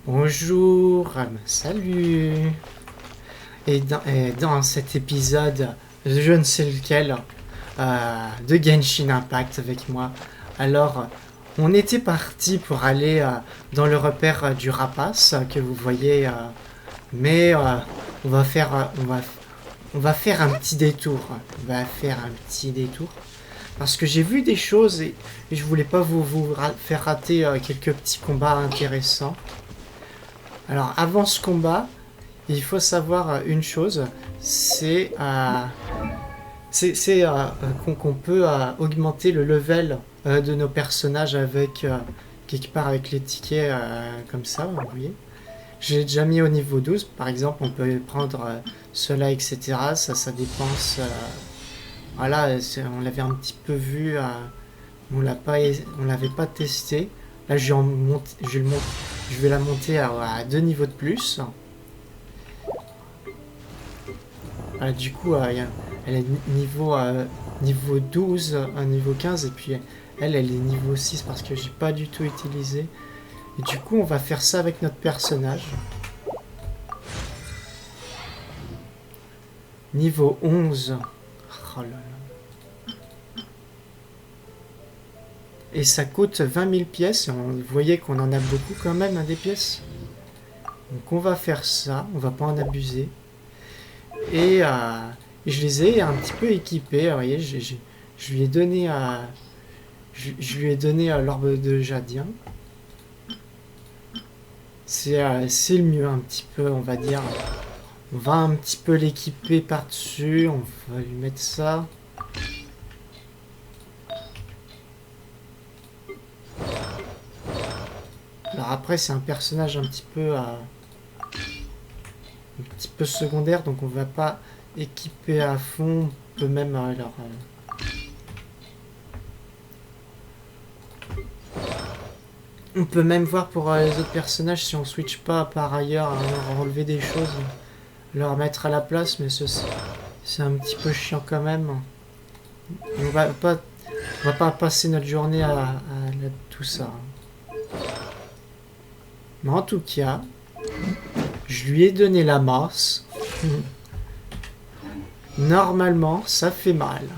Bonjour, salut. Et dans cet épisode, je ne sais lequel, de Genshin Impact avec moi. Alors, on était parti pour aller dans le repère du rapace que vous voyez, mais on va faire, on va faire un petit détour. On va faire un petit détour parce que j'ai vu des choses et je voulais pas faire rater quelques petits combats intéressants. Alors, avant ce combat, il faut savoir une chose, c'est qu'on peut augmenter le level de nos personnages avec quelque part avec les tickets comme ça, vous voyez. J'ai déjà mis au niveau 12, par exemple, on peut prendre cela, etc. Ça dépense. Voilà, on l'avait un petit peu vu, on l'avait pas testé. Là, je vais la monter à deux niveaux de plus. Voilà, du coup, elle est niveau 12, un niveau 15, et puis elle est niveau 6 parce que j'ai pas du tout utilisé. Et du coup, on va faire ça avec notre personnage. Niveau 11. Oh là là. Et ça coûte 20 000 pièces. Et vous voyez qu'on en a beaucoup quand même, hein, des pièces. Donc on va faire ça. On va pas en abuser. Et je les ai un petit peu équipés. Vous voyez, je lui ai donné je lui ai donné l'orbe de Jadien. C'est le mieux un petit peu, on va dire. On va un petit peu l'équiper par-dessus. On va lui mettre ça. Alors après, c'est un personnage un petit peu secondaire, donc on va pas équiper à fond. On peut même on peut même voir pour les autres personnages si on switch pas par ailleurs, leur enlever des choses, leur mettre à la place, mais c'est un petit peu chiant quand même. On va pas passer notre journée à tout ça. Mais en tout cas, je lui ai donné la masse. Normalement, ça fait mal.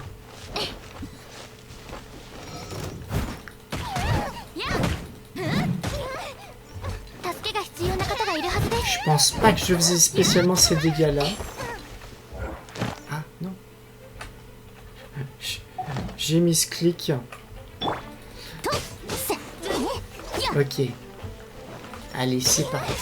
Je pense pas que je faisais spécialement ces dégâts-là. Ah, non. J'ai mis ce clic. Ok. Allez, c'est parti.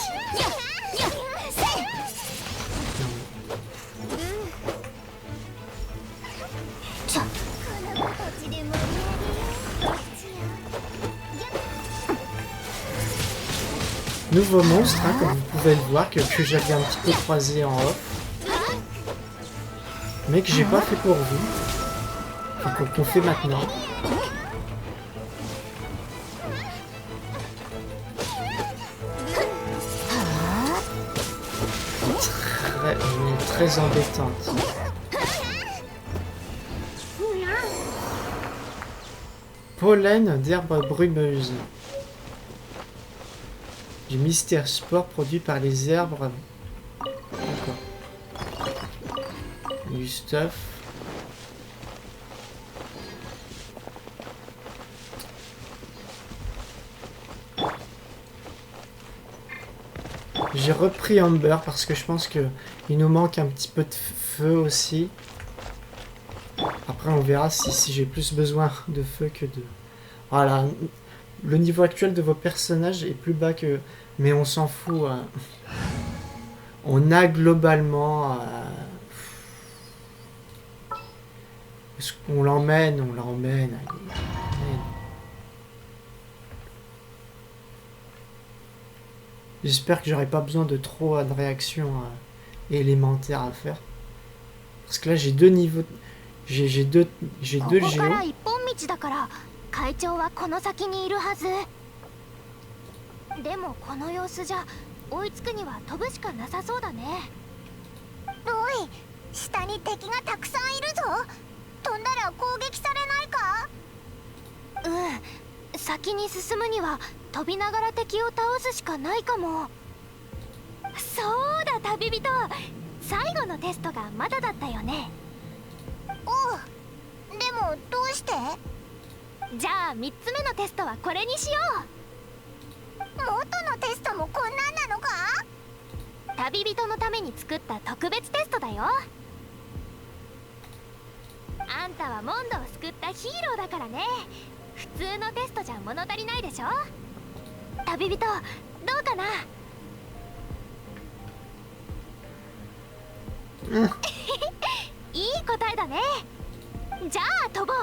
Nouveau monstre, hein, comme vous pouvez le voir, que j'avais un petit peu croisé en off. Mais que j'ai pas fait pour vous. Enfin, qu'on fait maintenant. Très embêtante. Pollen d'herbe brumeuse. Du mystère sport produit par les herbes. D'accord. Du stuff. J'ai repris Amber parce que je pense que il nous manque un petit peu de feu aussi. Après on verra si j'ai plus besoin de feu que de... Voilà. Le niveau actuel de vos personnages est plus bas que... Mais on s'en fout. On a globalement... Est-ce qu'on l'emmène? On l'emmène. J'espère que j'aurai pas besoin de trop de réactions élémentaires à faire. Parce que là j'ai deux niveaux... J'ai deux géos. 会長はこの先にいるはず。でもこの様子じゃ追いつくには飛ぶしかなさそうだね。おい、下に敵がたくさんいるぞ。飛んだら攻撃されないか？うん、先に進むには飛びながら敵を倒すしかないかも。そうだ旅人、最後のテストがまだだったよね。おう、でもどうして？じゃあ3つ目のテストはこれにしよう。元のテストもこんなんなのか？旅人のために作った特別テストだよ。あんたはモンドを救ったヒーローだからね。普通のテストじゃ物足りないでしょ。旅人どうかな？いい答えだね。じゃあ飛ぼう。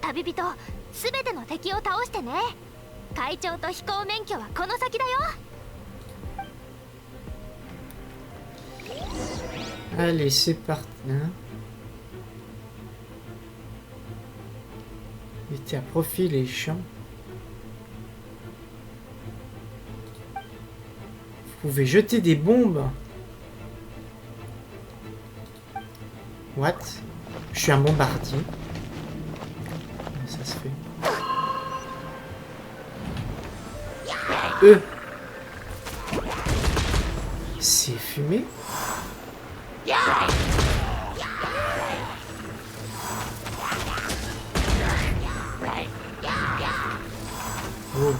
旅人、すべての敵を倒してね。会長と飛行免許はこの先だよ。Allez, c'est parti. Hein? Mettez à profit les champs. Vous pouvez jeter des bombes. What? Je suis un bombardier. Comment ça se fait? C'est fumé? Oh.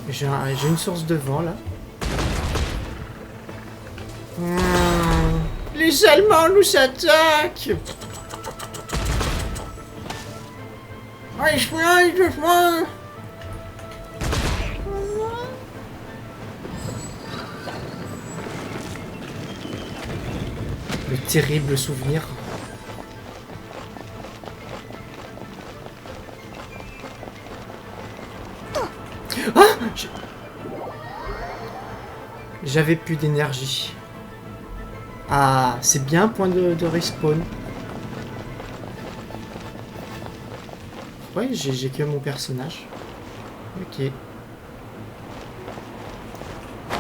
J'ai une source de vent là. Les Allemands nous attaquent. Le terrible souvenir. Ah! J'avais plus d'énergie. Ah, c'est bien, point de respawn. Ouais, j'ai que mon personnage. Ok.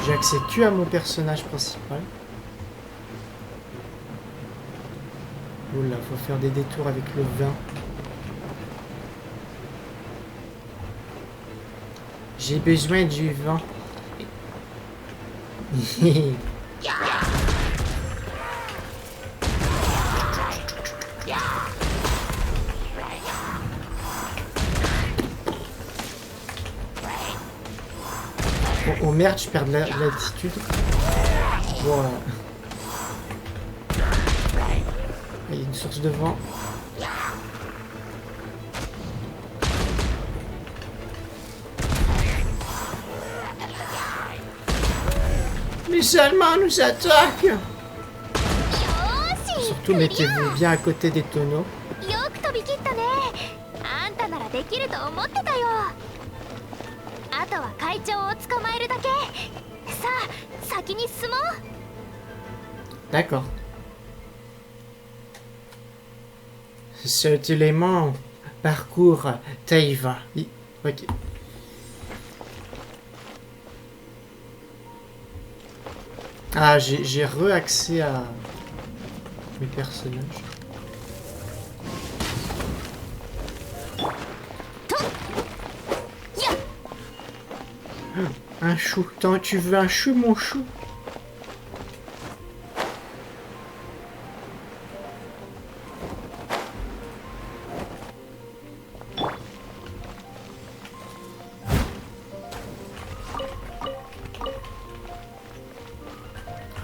J'ai accès que à mon personnage principal. Oula, faut faire des détours avec le vin. J'ai besoin du vent. Oh merde, je perds de l'altitude. Voilà. Il y a une source de vent. Les Allemands nous attaquent. Surtout mettez-vous bien à côté des tonneaux. D'accord. Cet élément parcourt Taïva. Ok. Ah, j'ai re-accès à mes personnages. Un chou. Tu veux un chou, mon chou?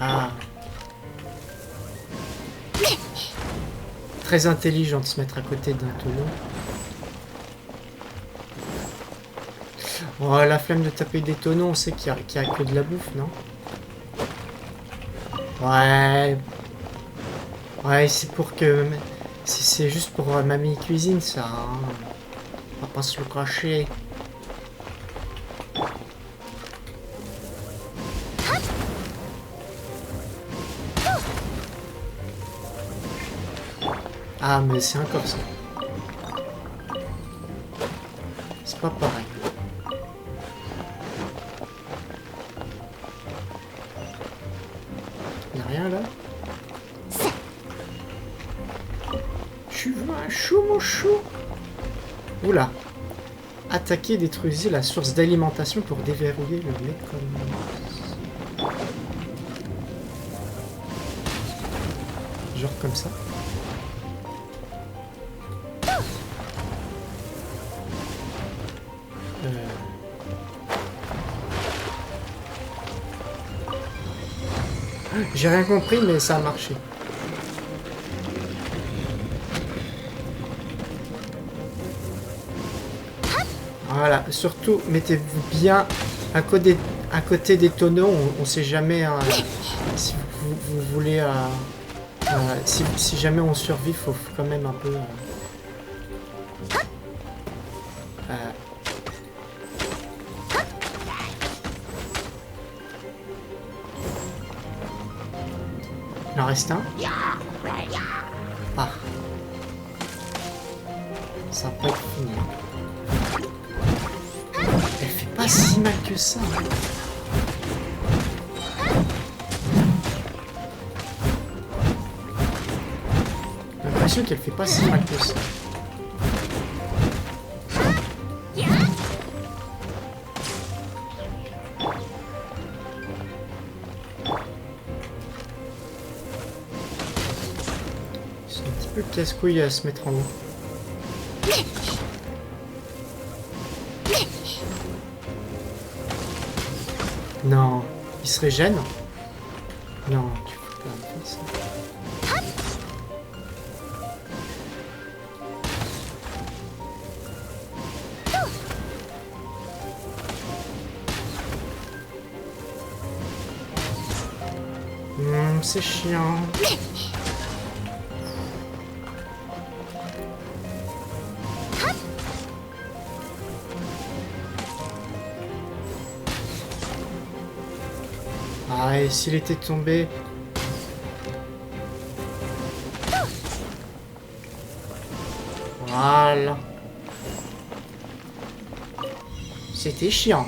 Ah. Très intelligent de se mettre à côté d'un tonneau. Oh, la flemme de taper des tonneaux, on sait qu'il y a que de la bouffe, non? Ouais. Ouais, c'est pour que... C'est juste pour mamie cuisine, ça. Hein. On va pas se le cacher. Ah, mais c'est un corps, ça. C'est pas pareil. Y'a rien là? Tu veux un chou, mon chou? Oula. Attaquez et détruisez la source d'alimentation pour déverrouiller le mécanisme. Genre comme ça. J'ai rien compris, mais ça a marché. Voilà, surtout mettez-vous bien à côté des tonneaux. On sait jamais si vous voulez. Si jamais on survit, faut quand même un peu. Il en reste un. Ah. Ça va pas être fini. Elle fait pas si mal que ça. J'ai l'impression qu'elle fait pas si mal que ça. C'est un petit peu casse-couille à se mettre en haut. Non, il se régène? Non, tu peux pas faire ça. C'est chiant. Ah, et s'il était tombé... Voilà. C'était chiant.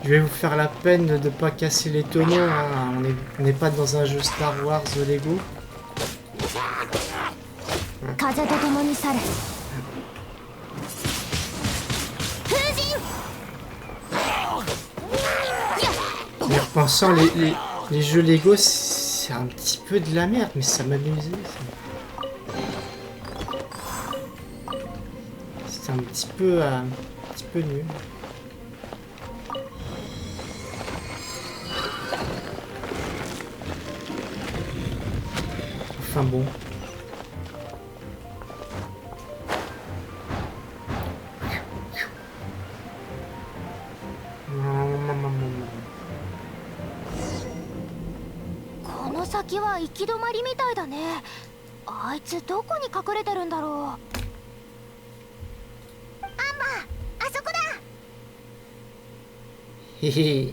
Je vais vous faire la peine de ne pas casser les tonneaux. Hein. On n'est pas dans un jeu Star Wars Lego. Mais en pensant, les jeux Lego, c'est un petit peu de la merde, mais ça m'amusait. C'est un petit peu nul. Enfin bon. Hehe.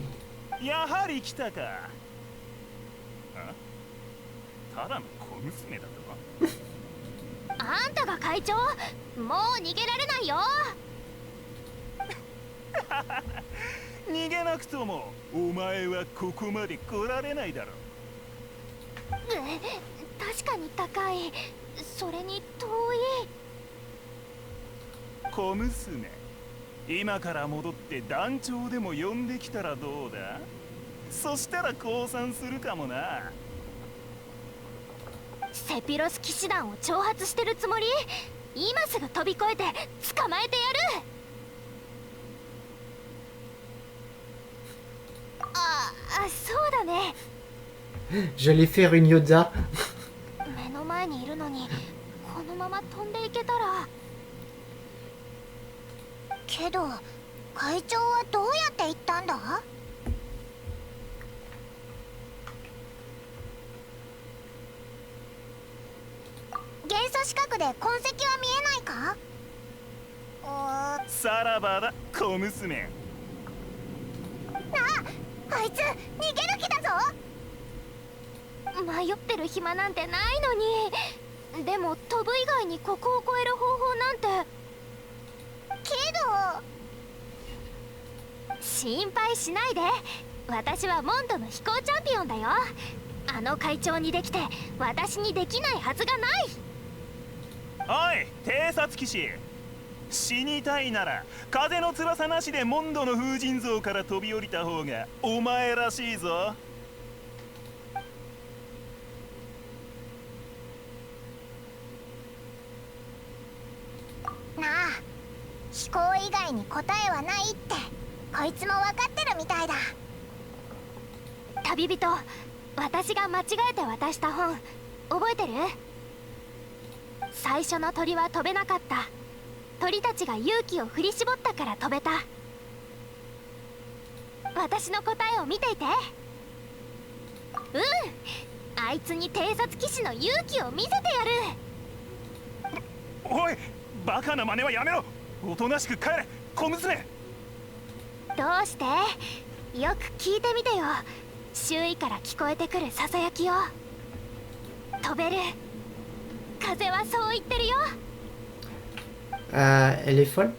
やはり来たか。ただの小娘だと。あんたが会長、もう逃げられないよ。逃げなくともお前はここまで来られないだろう。確かに高い。それに遠い。小娘、今から戻って団長でも呼んできたらどうだ？そしたら降参するかもな。セピロス騎士団を挑発してるつもり？今すぐ飛び越えて捕まえてやる。そうだね。J'allais faire une Yoda. 目の前にいるのにこのまま飛んでいけたら。けど会長はどうやって行ったんだ？元素視覚で痕跡は見えないか？さらばだ小娘。あいつ逃げる気だぞ。迷ってる暇なんてないのに。でも飛ぶ以外にここを越える方法なんて。けど心配しないで。私はモンドの飛行チャンピオンだよ。あの会長にできて私にできないはずがない。おい偵察騎士、死にたいなら風の翼なしでモンドの風神像から飛び降りた方がお前らしいぞ。なあ、飛行以外に答えはないってこいつも分かってるみたいだ。旅人、私が間違えて渡した本覚えてる？最初の鳥は飛べなかった。鳥たちが勇気を振り絞ったから飛べた。私の答えを見ていて。あいつに偵察騎士の勇気を見せてやる。おい、バカな真似はやめろ。おとなしく帰れ、小娘。どうして？よく聞いてみてよ。周囲から聞こえてくるささやきを。飛べる。風はそう言ってるよ。Elle est folle.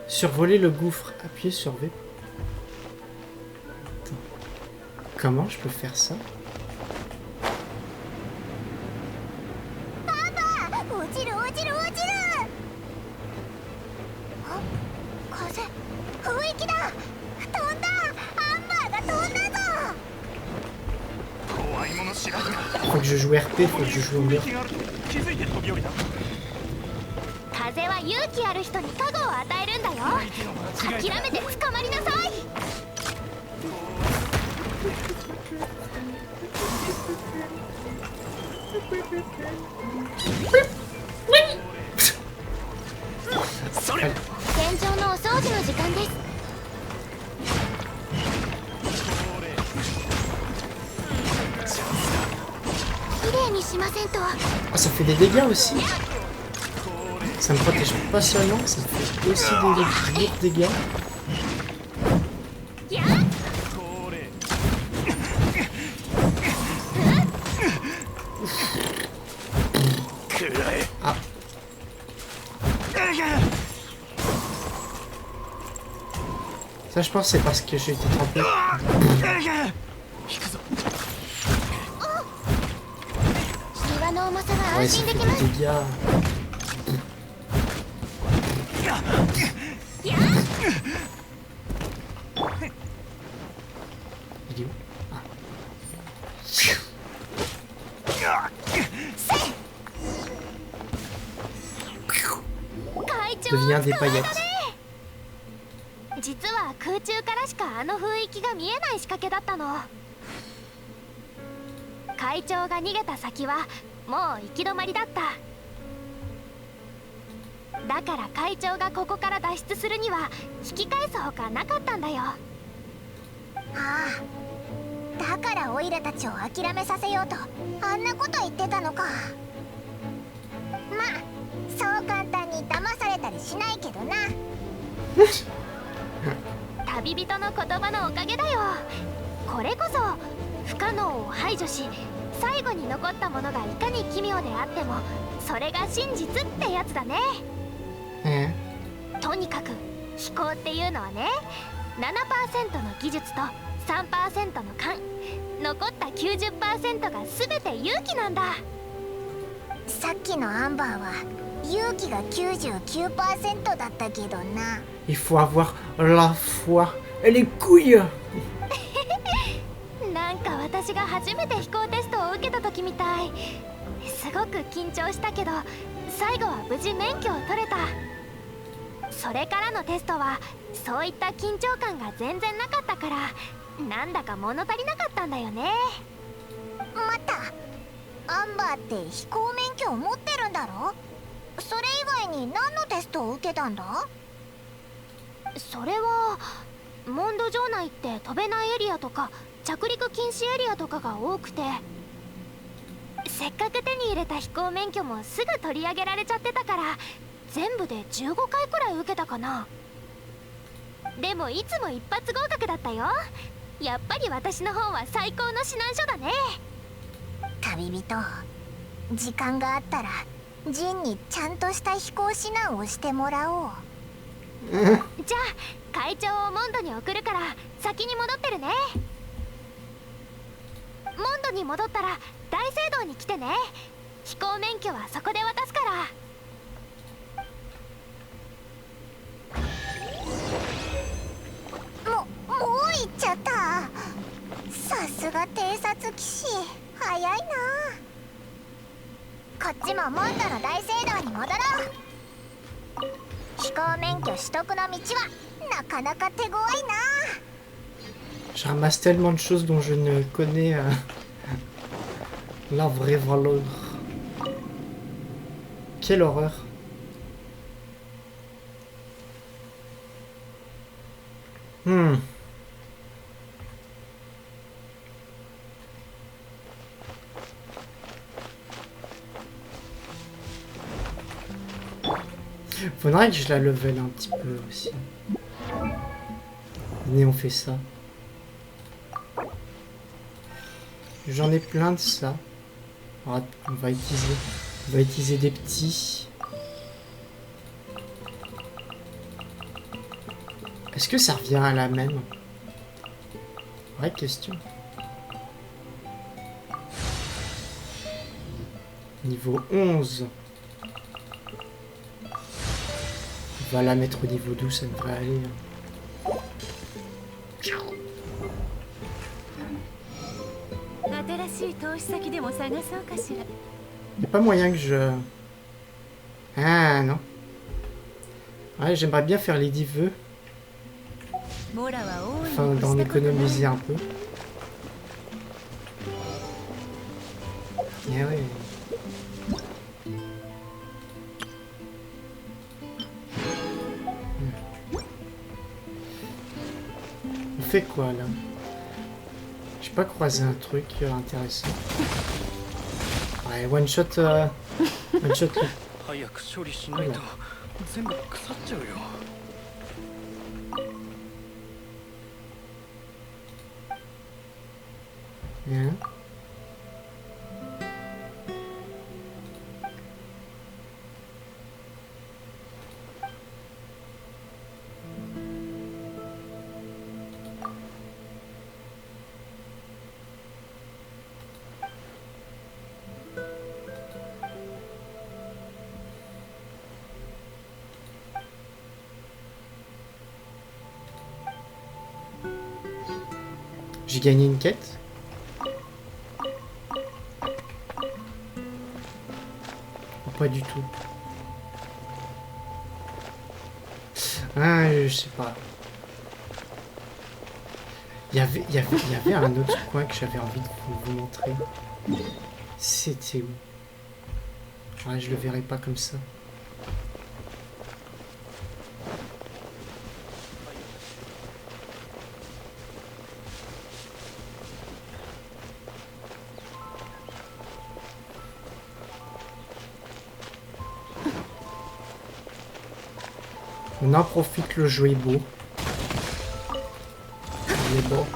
Survoler le gouffre. Appuyez sur V. Attends. Comment je peux faire ça? パパ、落ちる落ちる落ちる。あ、風、雰囲気だ。飛んだ。アンバーが飛んだぞ。怖いもの知らずが。 Faut que je joue RP, faut que je joue en meurtre. 気づいて飛び降りた。風は勇気ある人に加護を与えるんだよ。諦めて捕まりなさい。それ。戦場のお掃除の時間です。綺麗にしませんと。Ah, ça fait des dégâts aussi. Ça me protège pas seulement, ça me fait aussi des lourds dégâts. やっ。Ah. Ça, je pense, c'est parce que j'ai été trempé. Ouais, ça fait des dégâts. Il est où? Devient des paillettes. 実は空中からしかあの雰囲気が見えない仕掛けだったの。会長が逃げた先はもう行き止まりだった。だから会長がここから脱出するには引き返すほかなかったんだよ。ああ、だからオイラたちを諦めさせようとあんなこと言ってたのか。まあそう簡単に騙されたりしないけどな。旅人の言葉のおかげだよ。これこそ不可能を排除し最後に残ったものがいかに奇妙であってもそれが真実ってやつだね。とにかく飛行っていうのはね、7% の技術と 3% の勘、残った 90% が全て勇気なんだ。さっきのアンバーは勇気が 99% だったけどな。Il faut avoir la foi et les couilles. なんか私が初めて飛行テストを受けた時みたい。すごく緊張したけど最後は無事免許を取れた。それからのテストはそういった緊張感が全然なかったからなんだか物足りなかったんだよね。待った、アンバーって飛行免許を持ってるんだろ。それ以外に何のテストを受けたんだ。それはモンド城内って飛べないエリアとか着陸禁止エリアとかが多くて、せっかく手に入れた飛行免許もすぐ取り上げられちゃってたから全部で15回くらい受けたかな。でもいつも一発合格だったよ。やっぱり私の方は最高の指南書だね。旅人、時間があったらジンにちゃんとした飛行指南をしてもらおう。じゃあ会長をモンドに送るから先に戻ってるね。モンドに戻ったら大聖堂に来てね。飛行免許はそこで渡すから。もう行っちゃった。さすが偵察騎士、早いな。こっちもモンドの大聖堂に戻ろう。飛行免許取得の道はなかなか手強いな。Je ramasse tellement de choses dont je ne connais la vraie valeur. Quelle horreur. Faudrait que je la level un petit peu aussi. Venez, on fait ça. J'en ai plein de ça. Alors, on va utiliser des petits. Est-ce que ça revient à la même? Vraie question. Niveau 11. On va la mettre au niveau 12, ça devrait aller. Il n'y a pas moyen que je... Ah non. Ouais, j'aimerais bien faire les 10 vœux. Enfin, d'en économiser un peu. Eh ouais. On fait quoi là? J'ai pas croisé un truc intéressant. Ouais, one shot. One shot. Voilà. Bien. J'ai gagné une quête. Oh, pas du tout. Ah, je sais pas. Il y avait un autre coin que j'avais envie de vous montrer. C'était où? Ouais, je le verrai pas comme ça. On en profite, le jeu est beau. Il est beau.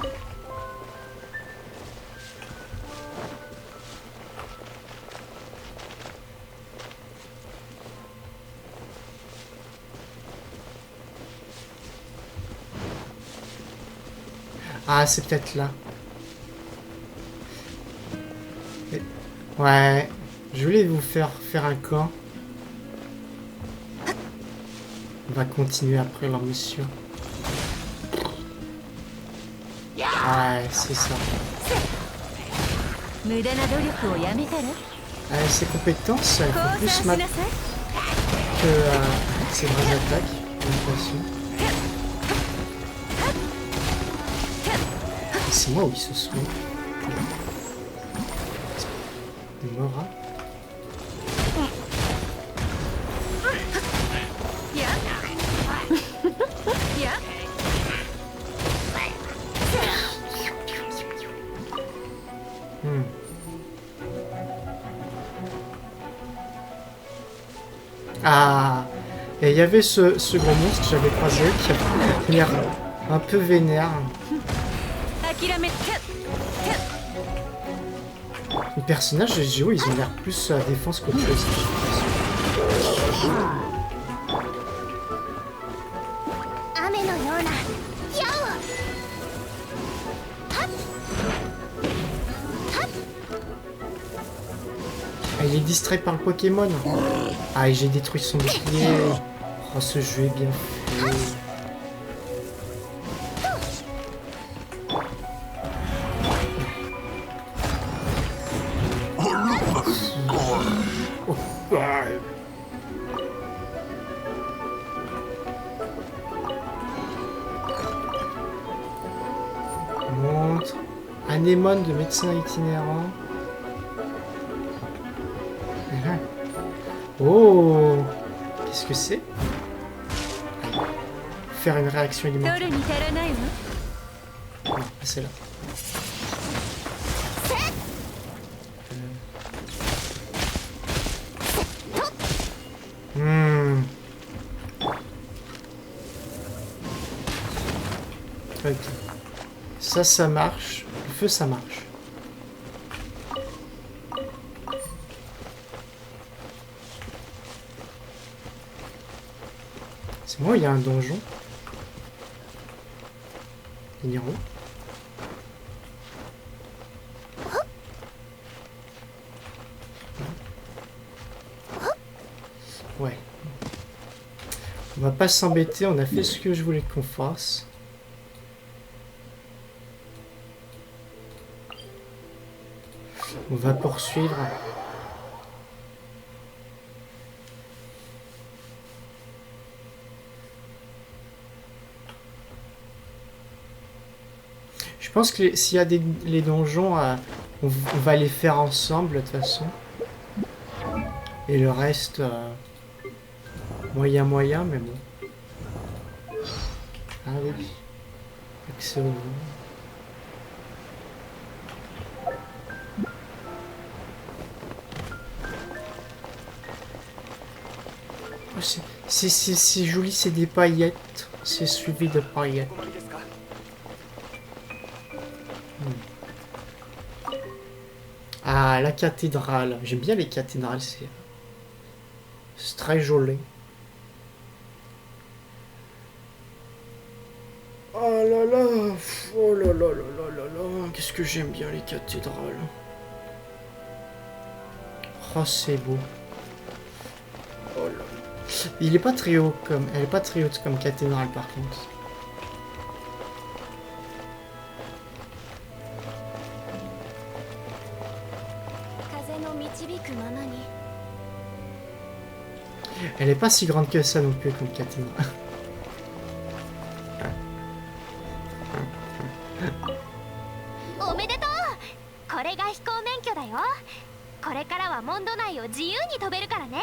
Ah, c'est peut-être là. Ouais, je voulais vous faire un camp. On va continuer après leur mission. Ouais, c'est ça. Ses compétences, elles font plus mal que ses vraies attaques, j'ai l'impression. C'est moi où ils se sont. Des Mora. Et il y avait ce gros monstre que j'avais croisé qui a l'air un peu vénère. Les personnages de JO, ils ont l'air plus à défense qu'autre chose. 雨のような矢をはっはっ Ah, il est distrait par le Pokémon. Ah, et j'ai détruit son bouclier. Oh, ce jeu est bien fait. Oh, ouais. Montre. Anémone de médecin itinérant. Oh, qu'est-ce que c'est? Faire une réaction alimentaire. Non, c'est là. Ok. Ça marche. Le feu, ça marche. C'est moi, il y a un donjon. Il y a où? Ouais. On va pas s'embêter, on a fait ce que je voulais qu'on fasse. On va poursuivre. Je pense que s'il y a les donjons, on va les faire ensemble de toute façon. Et le reste, moyen, mais bon. Ah oui. Excellent. Oh, c'est joli, c'est des paillettes. C'est suivi de paillettes. Ah, la cathédrale. J'aime bien les cathédrales, c'est très joli. Oh là là, oh là là là là là là, qu'est-ce que j'aime bien les cathédrales. Oh, c'est beau. Oh là là. Il est pas très haut comme, elle est pas très haute comme cathédrale par contre. Elle est pas si grande que ça non plus comme cathédrale. おめでとう。これが飛行免許だよ。これからはモンド内を自由に飛べるからね。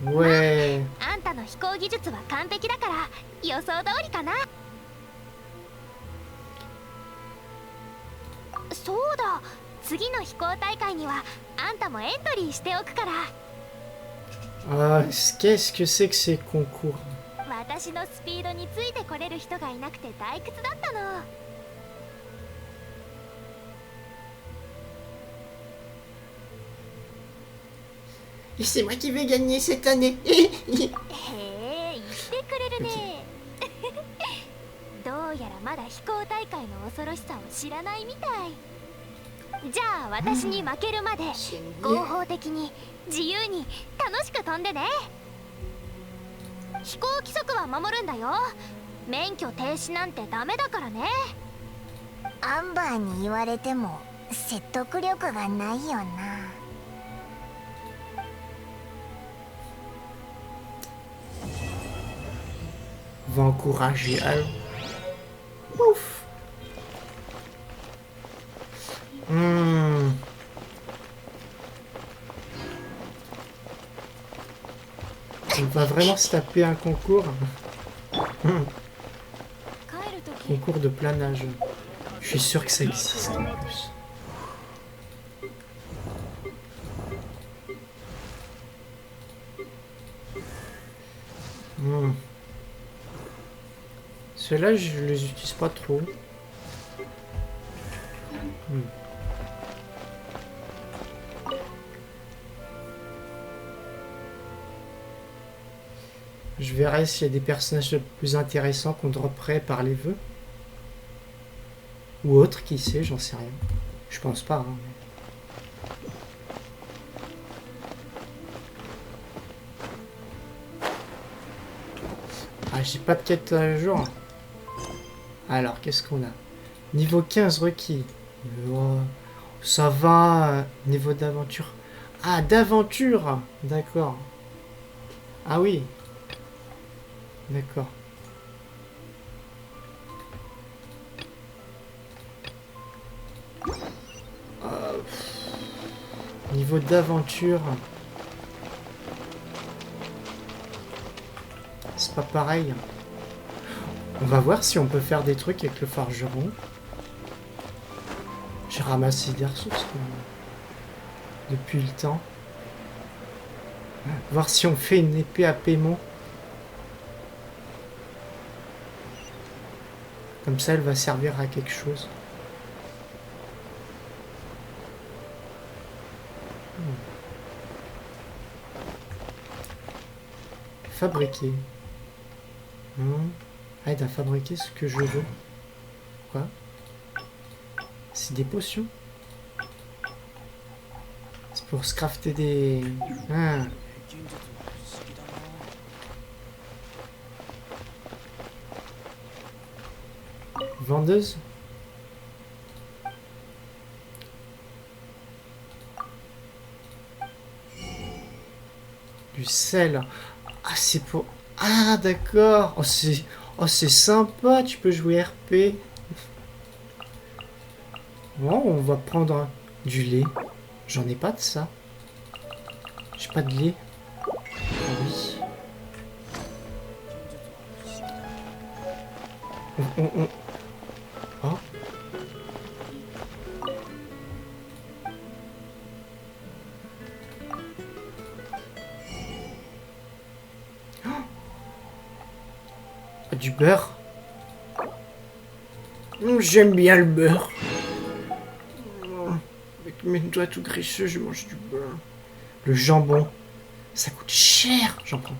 Ouais. あんたの飛行技術は完璧だから予想通りかな。そうだ、次の飛行大会にはあんたもエントリーしておくから。 Ah, qu'est-ce que c'est que ces concours? 私のスピードについてこれる人がいなくて退屈だったの。 Et c'est moi qui vais gagner cette année. へえ、言ってくれるね。どうやらまだ飛行大会の恐ろしさを知らないみたい。じゃあ私に負けるまで合法的に自由に楽しく飛んでね。飛行規則は守るんだよ。免許停止なんてダメだからね。アンバーに言われても説得力がないよな。 Va encourager Al. Ouf. On va vraiment se taper un concours. Concours de planage. Je suis sûr que ça existe en plus. Ceux-là, je les utilise pas trop. Je verrai s'il y a des personnages plus intéressants qu'on dropperait par les vœux. Ou autres, qui sait, j'en sais rien. Je pense pas. Hein, mais... Ah, j'ai pas de quête à jour. Alors, qu'est-ce qu'on a? Niveau 15 requis. Oh, ça va. Niveau d'aventure. Ah, d'aventure. D'accord. Ah oui. D'accord. Niveau d'aventure. C'est pas pareil. On va voir si on peut faire des trucs avec le forgeron. J'ai ramassé des ressources depuis le temps. Voir si on fait une épée à paiement. Comme ça, elle va servir à quelque chose. Fabriquer. Aide à fabriquer ce que je veux. Quoi? C'est des potions. C'est pour se crafter des... Ah. Vendeuse? Du sel. Ah, c'est pour... Ah, d'accord. Oh, c'est sympa. Tu peux jouer RP. Bon, on va prendre du lait. J'en ai pas de ça. J'ai pas de lait. Ah oui. Oh. Du beurre. J'aime bien le beurre. Avec mes doigts tout graisseux, je mange du beurre. Le jambon. Ça coûte cher. J'en prends.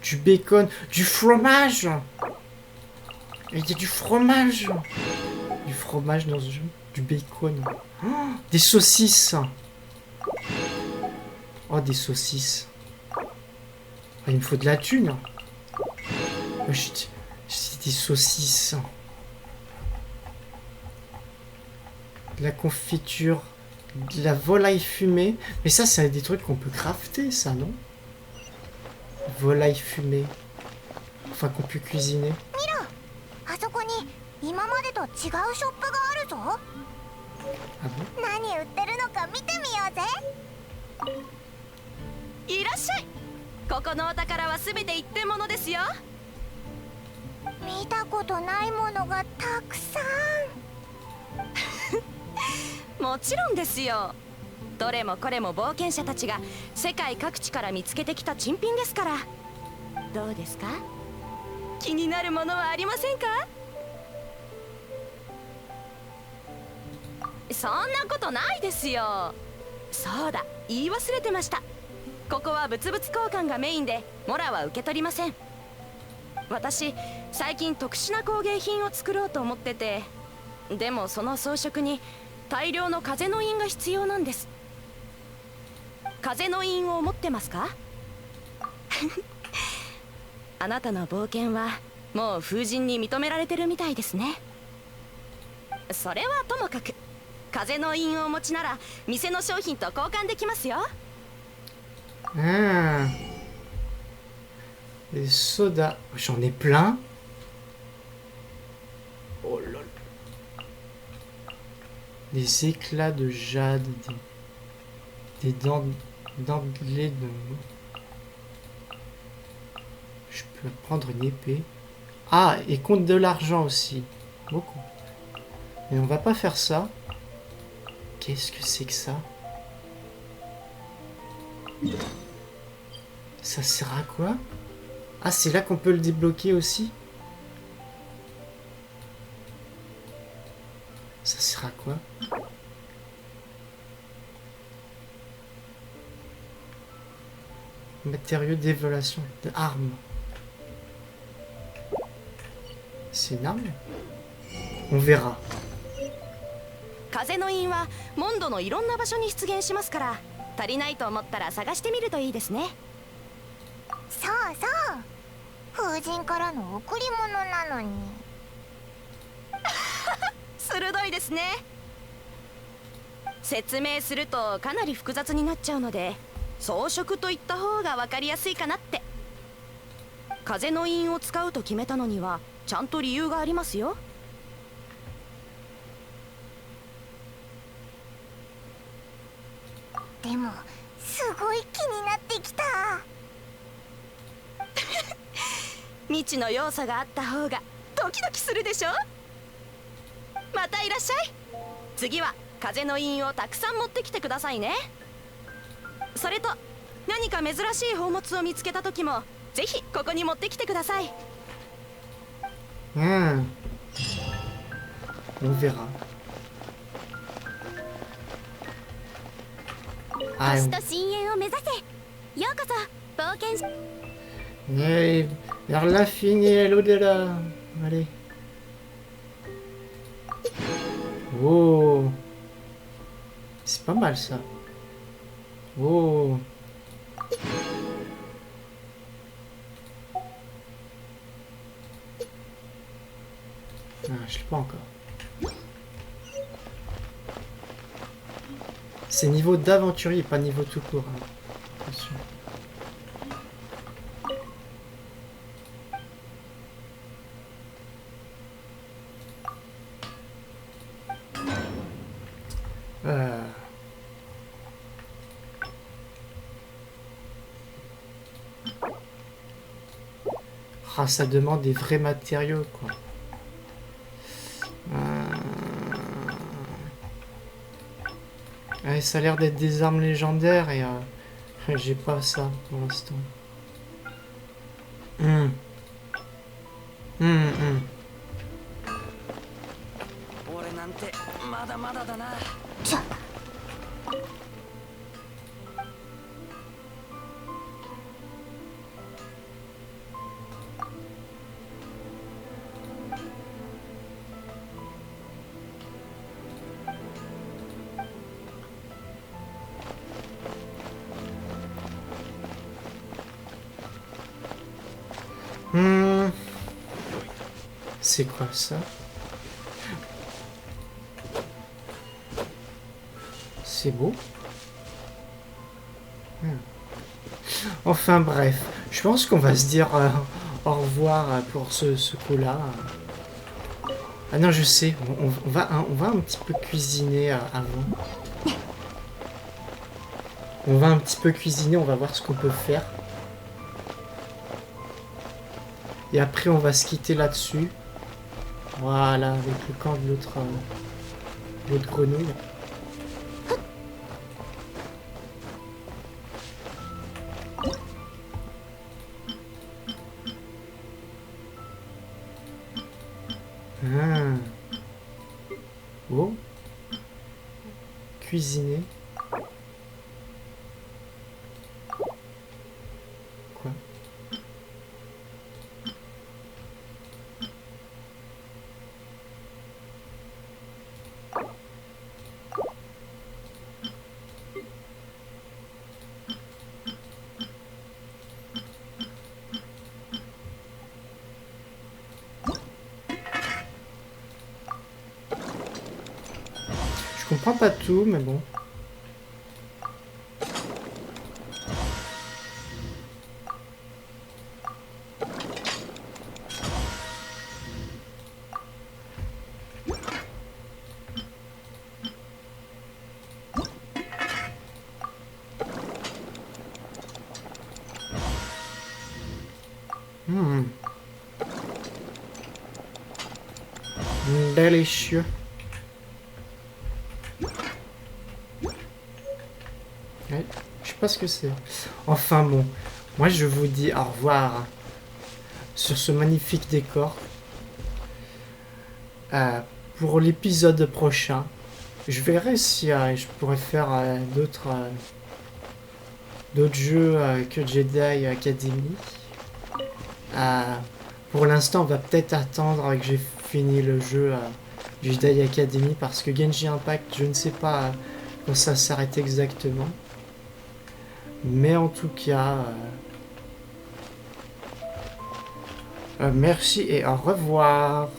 Du bacon. Du fromage. Il y a du fromage. Du fromage dans ce jeu. Du bacon. Oh, des saucisses. Oh, des saucisses. Il me faut de la thune. J'ai des saucisses. De la confiture. De la volaille fumée. Mais ça, c'est des trucs qu'on peut crafter, ça, non? Volaille fumée. Enfin, qu'on peut cuisiner. Ah bon? いらっしゃい。ここのお宝はすべて一点物ですよ。見たことないものがたくさん。もちろんですよ。どれもこれも冒険者たちが世界各地から見つけてきた珍品ですから。どうですか？気になるものはありませんか？そんなことないですよ。そうだ、言い忘れてました。ここは物々交換がメインでモラは受け取りません。私最近特殊な工芸品を作ろうと思ってて、でもその装飾に大量の風の印が必要なんです。風の印を持ってますか？あなたの冒険はもう風神に認められてるみたいですね。それはともかく、風の印をお持ちなら店の商品と交換できますよ。Ah. Les sodas. J'en ai plein. Oh là là. Des éclats de jade. Des dentelés de... Je peux prendre une épée. Ah, et compte de l'argent aussi. Beaucoup. Mais on va pas faire ça. Qu'est-ce que c'est que ça? Ça sert à quoi? Ah, c'est là qu'on peut le débloquer aussi? Ça sert à quoi? Matériaux d'évaluation de armes. C'est une arme? On verra. 風の印はモンドのいろんな場所に出現しますから、足りないと思ったら探してみるといいですね。そうそう風神からの贈り物なのに。鋭いですね。説明するとかなり複雑になっちゃうので、装飾といった方が分かりやすいかなって。風の印を使うと決めたのにはちゃんと理由がありますよ。でもすごい気になってきた。未知の要素があった方がドキドキするでしょ。またいらっしゃい。次は風の印をたくさん持ってきてくださいね。それと何か珍しい宝物を見つけた時もぜひここに持ってきてください。On verra. Ah, 星と深淵を目指せ。ようこそ冒険し。et vers l'infini et l'au-delà. Allez. Oh. C'est pas mal ça. Oh. Ah, je l'ai pas encore. C'est niveau d'aventurier, pas niveau tout court. Hein. Attention. Ah, ça demande des vrais matériaux, quoi. Ouais, ça a l'air d'être des armes légendaires et j'ai pas ça pour l'instant. C'est quoi ça? C'est beau. Enfin bref, je pense qu'on va se dire au revoir pour ce coup-là. Ah non, je sais, on va un petit peu cuisiner avant. On va un petit peu cuisiner, on va voir ce qu'on peut faire. Et après, on va se quitter là-dessus. Voilà, avec le camp de l'autre grenouille. Ah. Oh. Cuisiner. Quoi? Je comprends pas tout, mais bon. Délicieux. Ouais, je sais pas ce que c'est. Enfin bon, moi je vous dis au revoir sur ce magnifique décor. Pour l'épisode prochain, je verrai si je pourrais faire d'autres jeux que Jedi Academy. Pour l'instant, on va peut-être attendre que j'ai fini le jeu Jedi Academy parce que Genshin Impact, je ne sais pas quand ça s'arrête exactement. Mais en tout cas, merci et au revoir.